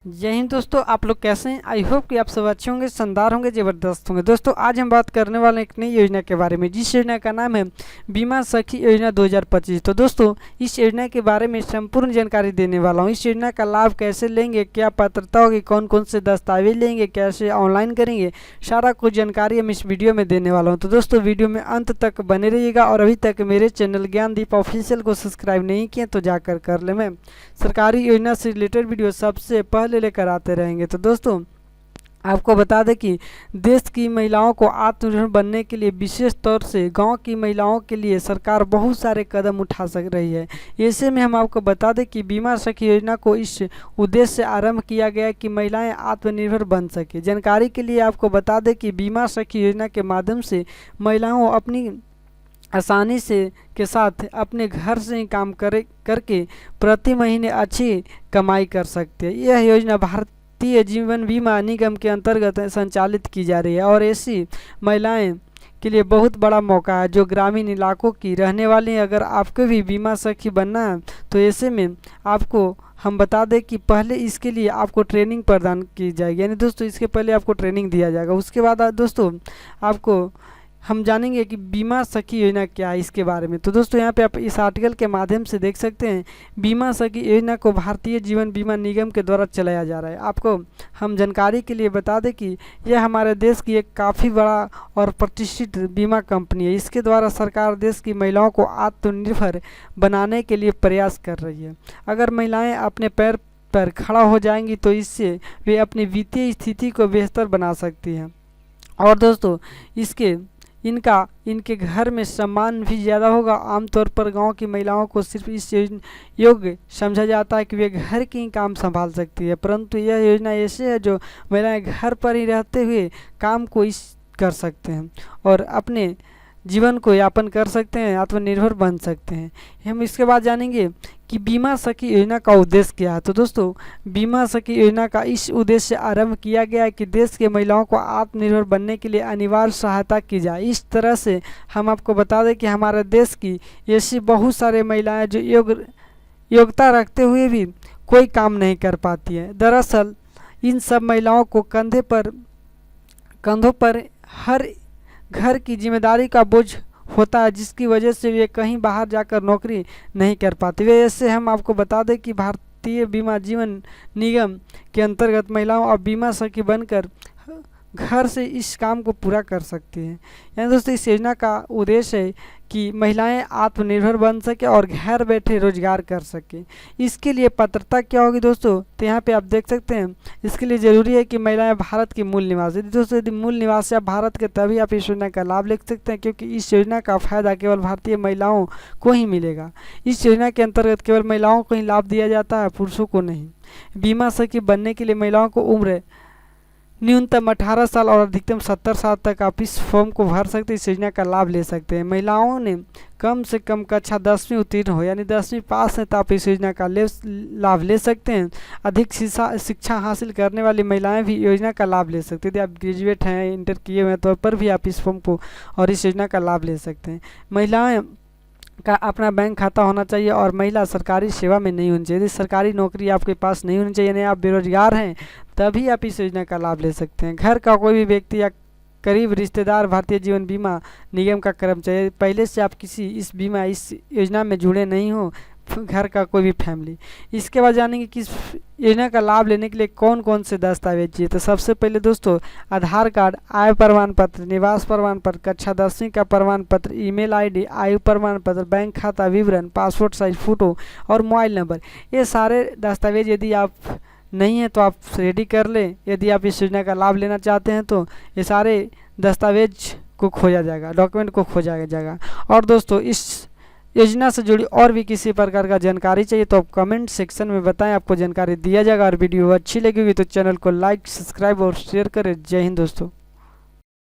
जय हिंद दोस्तों, आप लोग कैसे हैं। आई होप कि आप सब अच्छे होंगे, शानदार होंगे, ज़बरदस्त होंगे। दोस्तों आज हम बात करने वाले हैं एक नई योजना के बारे में, जिस योजना का नाम है बीमा सखी योजना 2025। तो दोस्तों इस योजना के बारे में संपूर्ण जानकारी देने वाला हूं। इस योजना का लाभ कैसे लेंगे, क्या पात्रता होगी, कौन कौन से दस्तावेज लेंगे, कैसे ऑनलाइन करेंगे, सारा कुछ जानकारी हम इस वीडियो में देने वाला हूँ। तो दोस्तों वीडियो में अंत तक बने रहिएगा और अभी तक मेरे चैनल ज्ञानदीप ऑफिशियल को सब्सक्राइब नहीं किए तो जाकर कर ले। मैं सरकारी योजना से रिलेटेड वीडियो सबसे पहले लेकर आते रहेंगे। तो दोस्तों आपको बता दें कि देश की महिलाओं को आत्मनिर्भर बनने के लिए विशेष तौर से गांव की महिलाओं के लिए सरकार बहुत सारे कदम उठा रही है। ऐसे में हम आपको बता दें कि बीमा सखी योजना को इस उद्देश्य से आरंभ किया गया है कि महिलाएं आत्मनिर्भर बन सके। जानकारी के लिए आपको बता दें कि बीमा सखी योजना के माध्यम से महिलाओं अपनी आसानी से के साथ अपने घर से ही काम करके प्रति महीने अच्छी कमाई कर सकते हैं। यह योजना भारतीय जीवन बीमा निगम के अंतर्गत संचालित की जा रही है और ऐसी महिलाएं के लिए बहुत बड़ा मौका है जो ग्रामीण इलाकों की रहने वाली हैं। अगर आपको भी बीमा सखी बनना है तो ऐसे में आपको हम बता दें कि पहले इसके लिए आपको ट्रेनिंग प्रदान की जाएगी, यानी दोस्तों इसके पहले आपको ट्रेनिंग दिया जाएगा। उसके बाद दोस्तों आपको हम जानेंगे कि बीमा सखी योजना क्या है इसके बारे में। तो दोस्तों यहाँ पे आप इस आर्टिकल के माध्यम से देख सकते हैं बीमा सखी योजना को भारतीय जीवन बीमा निगम के द्वारा चलाया जा रहा है। आपको हम जानकारी के लिए बता दें कि यह हमारे देश की एक काफ़ी बड़ा और प्रतिष्ठित बीमा कंपनी है। इसके द्वारा सरकार देश की महिलाओं को आत्मनिर्भर बनाने के लिए प्रयास कर रही है। अगर महिलाएँ अपने पैर पर खड़ा हो जाएंगी तो इससे वे अपनी वित्तीय स्थिति को बेहतर बना सकती हैं और दोस्तों इनके घर में सम्मान भी ज़्यादा होगा। आमतौर पर गांव की महिलाओं को सिर्फ इस योग्य समझा जाता है कि वे घर के ही काम संभाल सकती है, परंतु यह योजना ऐसे है जो महिलाएं घर पर ही रहते हुए काम को कर सकते हैं और अपने जीवन को यापन कर सकते हैं, आत्मनिर्भर बन सकते हैं। हम इसके बाद जानेंगे कि बीमा सखी योजना का उद्देश्य क्या है। तो दोस्तों बीमा सखी योजना का इस उद्देश्य से आरंभ किया गया है कि देश के महिलाओं को आत्मनिर्भर बनने के लिए अनिवार्य सहायता की जाए। इस तरह से हम आपको बता दें कि हमारे देश की ऐसी बहुत सारे महिलाएं जो योग्यता रखते हुए भी कोई काम नहीं कर पाती है। दरअसल इन सब महिलाओं को कंधों पर हर घर की जिम्मेदारी का बोझ होता है, जिसकी वजह से वे कहीं बाहर जाकर नौकरी नहीं कर पाते। वे ऐसे हम आपको बता दें कि भारतीय बीमा जीवन निगम के अंतर्गत महिलाओं और बीमा सखी बनकर घर से इस काम को पूरा कर सकती हैं। यानी दोस्तों इस योजना का उद्देश्य है कि महिलाएं आत्मनिर्भर बन सके और घर बैठे रोजगार कर सके। इसके लिए पात्रता क्या होगी दोस्तों, तो यहाँ पे आप देख सकते हैं इसके लिए ज़रूरी है कि महिलाएं भारत की मूल निवासी। दोस्तों यदि मूल निवासी आप भारत के तभी आप इस योजना का लाभ ले सकते हैं, क्योंकि इस योजना का फ़ायदा केवल भारतीय महिलाओं को ही मिलेगा। इस योजना के अंतर्गत केवल महिलाओं को ही लाभ दिया जाता है, पुरुषों को नहीं। बीमा सखी बनने के लिए महिलाओं को उम्र न्यूनतम 18 साल और अधिकतम 70 साल तक आप इस फॉर्म को भर सकते हैं, इस योजना का लाभ ले सकते हैं। महिलाओं ने कम से कम कक्षा 10वीं उत्तीर्ण हो, यानी 10वीं पास है, तो आप इस योजना का लाभ ले सकते हैं। अधिक शिक्षा हासिल करने वाली महिलाएं भी योजना का लाभ ले सकते हैं। यदि आप ग्रेजुएट हैं, इंटर किए हुए हैं, तो पर भी आप इस फॉर्म को और इस योजना का लाभ ले सकते हैं। महिलाएँ का अपना बैंक खाता होना चाहिए और महिला सरकारी सेवा में नहीं होनी चाहिए। यदि सरकारी नौकरी आपके पास नहीं होनी चाहिए, यानी आप बेरोजगार हैं, तभी आप इस योजना का लाभ ले सकते हैं। घर का कोई भी व्यक्ति या करीब रिश्तेदार भारतीय जीवन बीमा निगम का कर्मचारी, पहले से आप इस योजना में जुड़े नहीं हो, घर का कोई भी फैमिली। इसके बाद जानेंगे कि इस योजना का लाभ लेने के लिए कौन कौन से दस्तावेज चाहिए। तो सबसे पहले दोस्तों आधार कार्ड, आय प्रमाण पत्र, निवास प्रमाण पत्र, कक्षा 10वीं का प्रमाण पत्र, ईमेल आईडी, आयु प्रमाण पत्र, बैंक खाता विवरण, पासपोर्ट साइज फ़ोटो और मोबाइल नंबर। ये सारे दस्तावेज यदि आप नहीं है तो आप रेडी कर लें। यदि आप इस योजना का लाभ लेना चाहते हैं तो ये सारे दस्तावेज को खोजा जाएगा, डॉक्यूमेंट को खोजा जाएगा। और दोस्तों इस योजना से जुड़ी और भी किसी प्रकार का जानकारी चाहिए तो आप कमेंट सेक्शन में बताएं, आपको जानकारी दिया जाएगा। और वीडियो अच्छी लगेगी तो चैनल को लाइक, सब्सक्राइब और शेयर करें। जय हिंद दोस्तों।